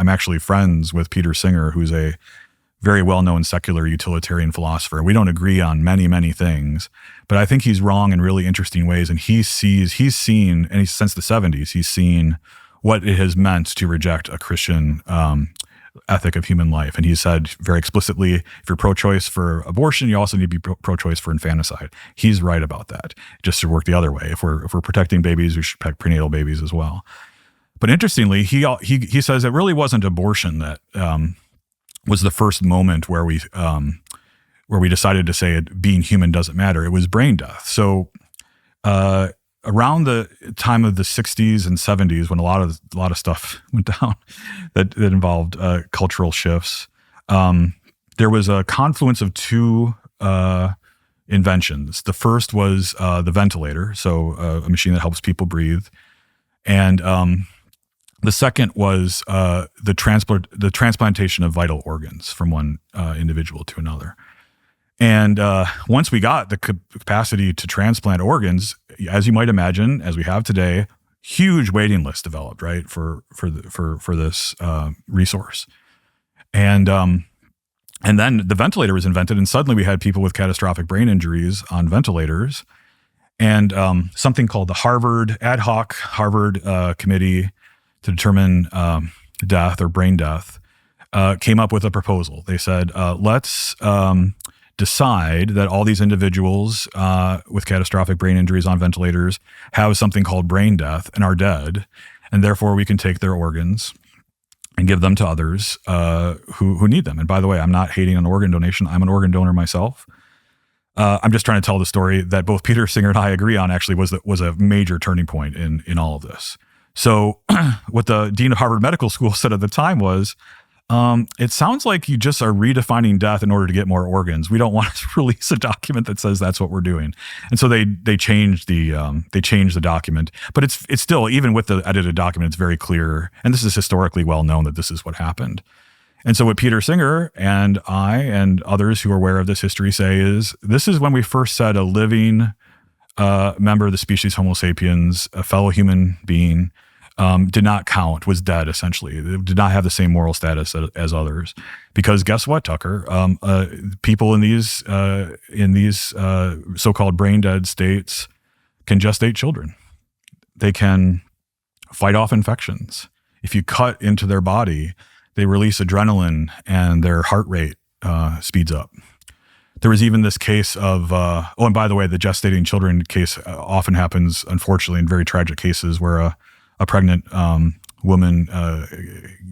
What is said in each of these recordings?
I'm actually friends with Peter Singer, who's a very well-known secular utilitarian philosopher. We don't agree on many, many things, but I think he's wrong in really interesting ways. And he's seen, and since the 70s, he's seen what it has meant to reject a Christian ethic of human life. And he said very explicitly, if you're pro-choice for abortion, you also need to be pro-choice for infanticide. He's right about that. Just to work the other way. If we're protecting babies, we should protect prenatal babies as well. But interestingly, he says it really wasn't abortion that was the first moment where we decided to say being human doesn't matter. It was brain death. So around the time of the 60s and 70s, when a lot of stuff went down that involved cultural shifts, there was a confluence of two inventions. The first was the ventilator, so a machine that helps people breathe, and the second was the transplantation of vital organs from one individual to another. And once we got the capacity to transplant organs, as you might imagine, as we have today, huge waiting list developed, right, for this resource. And then the ventilator was invented, and suddenly we had people with catastrophic brain injuries on ventilators. And something called the ad hoc Harvard Committee to determine death or brain death came up with a proposal. They said, let's decide that all these individuals with catastrophic brain injuries on ventilators have something called brain death and are dead, and therefore we can take their organs and give them to others who need them. And by the way, I'm not hating on organ donation. I'm an organ donor myself. I'm just trying to tell the story that both Peter Singer and I agree on actually was a major turning point in all of this. So what the dean of Harvard Medical School said at the time was, it sounds like you just are redefining death in order to get more organs. We don't want to release a document that says that's what we're doing. And so they changed the document, but it's still, even with the edited document, it's very clear. And this is historically well known that this is what happened. And so what Peter Singer and I and others who are aware of this history say is, this is when we first said a living member of the species Homo sapiens, a fellow human being, did not count, was dead essentially. It did not have the same moral status as others. Because guess what, Tucker? People in these so-called brain dead states can gestate children. They can fight off infections. If you cut into their body, they release adrenaline and their heart rate speeds up. There was even this case of, and by the way, the gestating children case often happens, unfortunately, in very tragic cases where a pregnant woman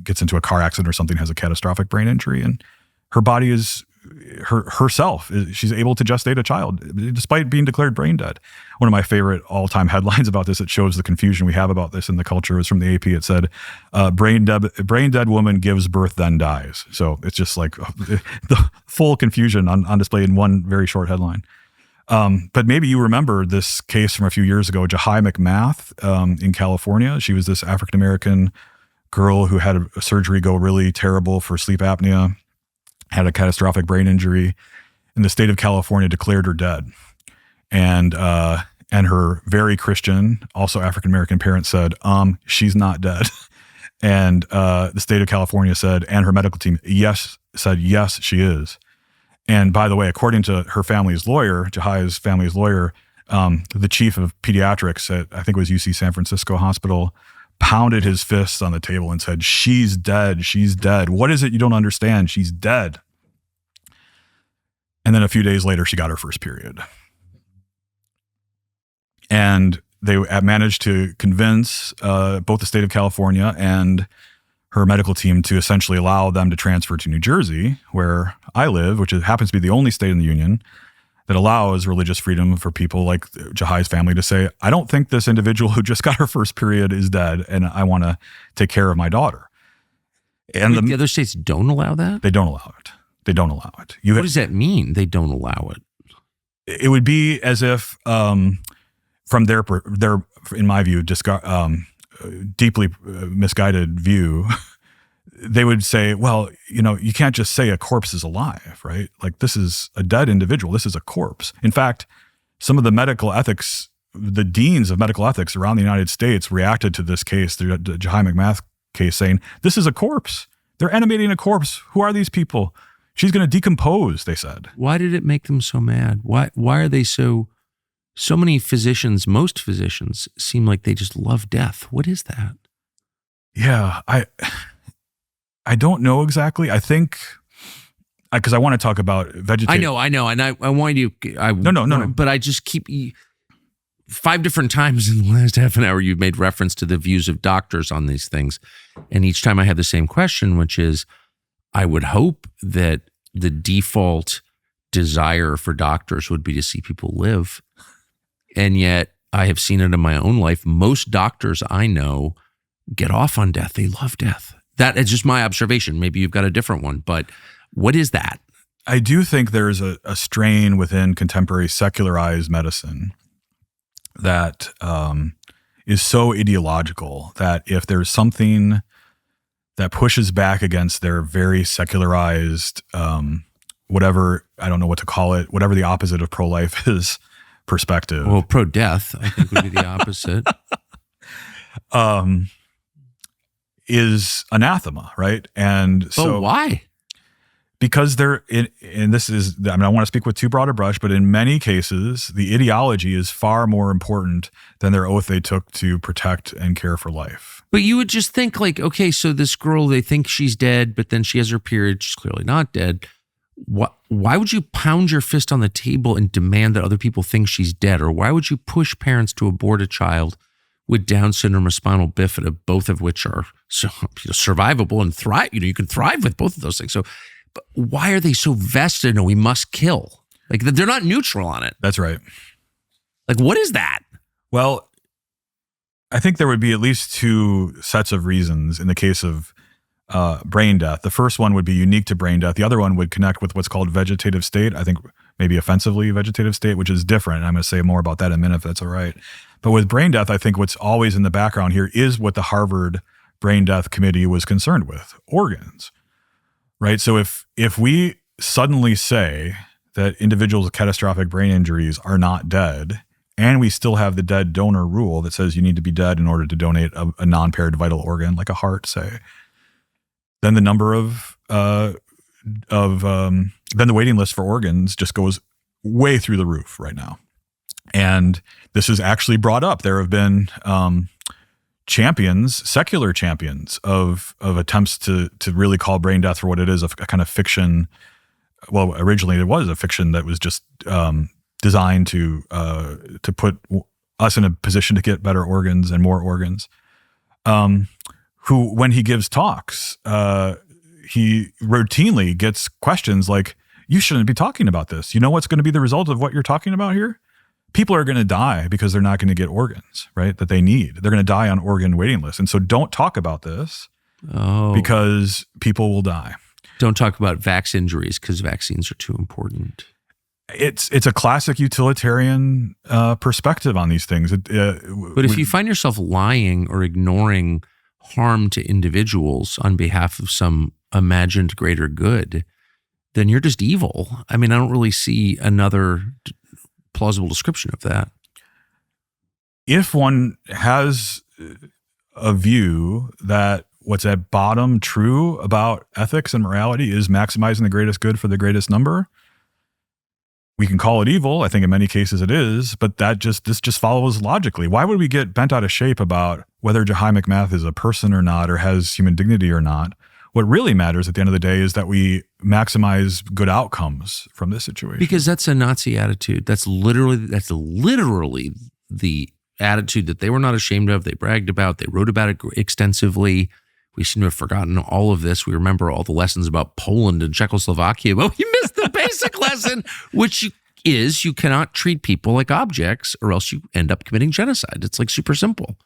gets into a car accident or something, has a catastrophic brain injury, and her body is she's able to gestate a child despite being declared brain dead. One of my favorite all-time headlines about this, it shows the confusion we have about this in the culture, is from the AP. It said, brain dead woman gives birth then dies. So it's just like the full confusion on display in one very short headline. But maybe you remember this case from a few years ago, Jahai McMath in California. She was this African-American girl who had a surgery go really terrible for sleep apnea, had a catastrophic brain injury, and the state of California declared her dead. And her very Christian, also African-American parents said, she's not dead. And the state of California said, and her medical team, yes, she is. And by the way, according to her family's lawyer, Jahai's family's lawyer, the chief of pediatrics at, I think it was UC San Francisco Hospital, pounded his fists on the table and said, she's dead. She's dead. What is it you don't understand? She's dead. And then a few days later, she got her first period. And they managed to convince both the state of California and her medical team to essentially allow them to transfer to New Jersey, where I live, which happens to be the only state in the union that allows religious freedom for people like Jahai's family to say, I don't think this individual who just got her first period is dead, and I want to take care of my daughter. And the other states don't allow that? They don't allow it. They don't allow it. What does that mean, they don't allow it? It would be as if, from their in my view, deeply misguided view, they would say, well, you can't just say a corpse is alive, right? Like, this is a dead individual. This is a corpse. In fact, some of the medical ethics, the deans of medical ethics around the United States reacted to this case, the Jahai McMath case saying, this is a corpse. They're animating a corpse. Who are these people? She's going to decompose, they said. Why did it make them so mad? Why are they so many physicians, most physicians seem like they just love death. What is that? Yeah, I don't know exactly. I think, because I want to talk about vegetative. I know. And I want you, No. But I just keep, 5 different times in the last half an hour, you've made reference to the views of doctors on these things. And each time I have the same question, which is, I would hope that the default desire for doctors would be to see people live. And yet I have seen it in my own life. Most doctors I know get off on death. They love death. That is just my observation. Maybe you've got a different one, but what is that? I do think there's a strain within contemporary secularized medicine that is so ideological that if there's something that pushes back against their very secularized, whatever, I don't know what to call it, whatever the opposite of pro-life is, perspective. Well, pro-death, I think, would be the opposite. Is anathema, right? And so why? Because and this is, I mean, I want to speak with too broad a brush, but in many cases, the ideology is far more important than their oath they took to protect and care for life. But you would just think like, okay, so this girl, they think she's dead, but then she has her period. She's clearly not dead. Why would you pound your fist on the table and demand that other people think she's dead? Or why would you push parents to abort a child with Down syndrome or spinal bifida, both of which are survivable and thrive? You can thrive with both of those things. So but why are they so vested in we must kill? Like, they're not neutral on it. That's right. Like, what is that? Well, I think there would be at least 2 sets of reasons in the case of brain death. The first one would be unique to brain death. The other one would connect with what's called vegetative state. I think maybe offensively vegetative state, which is different. And I'm going to say more about that in a minute if that's all right. But with brain death, I think what's always in the background here is what the Harvard Brain Death Committee was concerned with, organs. Right. So if we suddenly say that individuals with catastrophic brain injuries are not dead, and we still have the dead donor rule that says you need to be dead in order to donate a non-paired vital organ, like a heart, say, then the number then the waiting list for organs just goes way through the roof right now. And this is actually brought up. There have been secular champions of attempts to really call brain death for what it is, a kind of fiction. Well, originally it was a fiction that was just designed to put us in a position to get better organs and more organs. Who, when he gives talks, he routinely gets questions like, "You shouldn't be talking about this. You know what's going to be the result of what you're talking about here? People are going to die because they're not going to get organs, right, that they need. They're going to die on organ waiting lists. And so don't talk about this because people will die." Don't talk about vax injuries because vaccines are too important. It's a classic utilitarian perspective on these things. But if you find yourself lying or ignoring harm to individuals on behalf of some imagined greater good, then you're just evil. I mean, I don't really see another plausible description of that. If one has a view that what's at bottom true about ethics and morality is maximizing the greatest good for the greatest number, we can call it evil. I think in many cases it is, but this just follows logically. Why would we get bent out of shape about whether Jahai McMath is a person or not, or has human dignity or not? What really matters at the end of the day is that we maximize good outcomes from this situation. Because that's a Nazi attitude. That's literally the attitude that they were not ashamed of. They bragged about. They wrote about it extensively. We seem to have forgotten all of this. We remember all the lessons about Poland and Czechoslovakia, but we missed the basic lesson, which is you cannot treat people like objects or else you end up committing genocide. It's like super simple.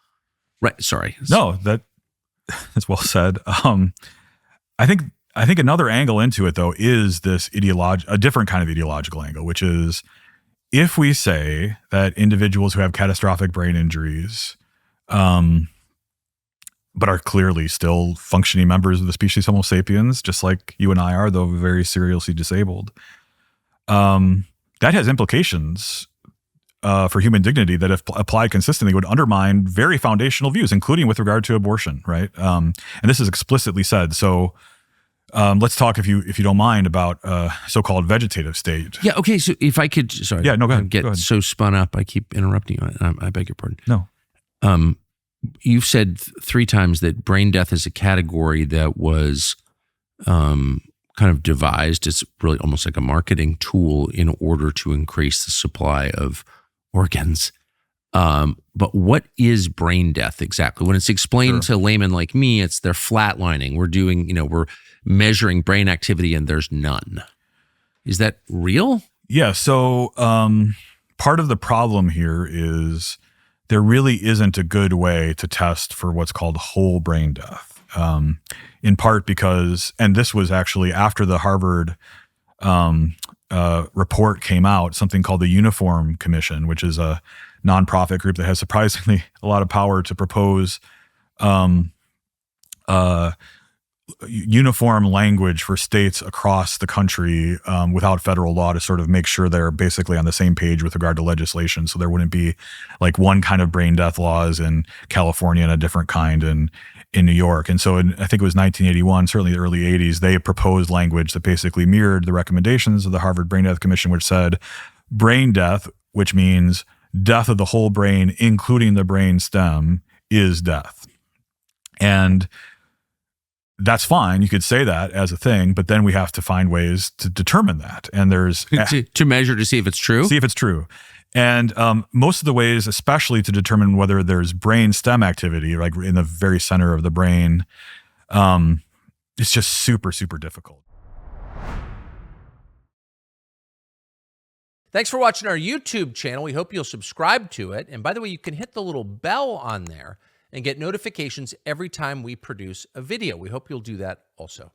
Right. Sorry. No, that's well said. I think another angle into it, though, is this a different kind of ideological angle, which is if we say that individuals who have catastrophic brain injuries, but are clearly still functioning members of the species Homo sapiens, just like you and I are, though very seriously disabled, that has implications for human dignity that, if applied consistently, would undermine very foundational views, including with regard to abortion, right? And this is explicitly said. So let's talk, if you don't mind, about so-called vegetative state. Yeah. Okay. So if I could, sorry. Yeah. No, go ahead. I get so spun up. I keep interrupting you. I beg your pardon. No. You've said 3 times that brain death is a category that was kind of devised. It's really almost like a marketing tool in order to increase the supply of organs. But what is brain death exactly? When it's explained to laymen like me, it's they're flatlining. We're measuring brain activity and there's none. Is that real? Yeah. So part of the problem here is there really isn't a good way to test for what's called whole brain death. In part because, and this was actually after the Harvard report came out, something called the Uniform Commission, which is a nonprofit group that has surprisingly a lot of power to propose uniform language for states across the country without federal law, to sort of make sure they're basically on the same page with regard to legislation. So there wouldn't be like one kind of brain death laws in California and a different kind in New York. And so I think it was 1981, certainly the early 80s, they proposed language that basically mirrored the recommendations of the Harvard Brain Death Commission, which said brain death, which means death of the whole brain, including the brain stem, is death. And that's fine. You could say that as a thing, but then we have to find ways to determine that. And there's to measure to see if it's true. See if it's true. And most of the ways, especially to determine whether there's brain stem activity, like in the very center of the brain, it's just super, super difficult. Thanks for watching our YouTube channel. We hope you'll subscribe to it. And by the way, you can hit the little bell on there and get notifications every time we produce a video. We hope you'll do that also.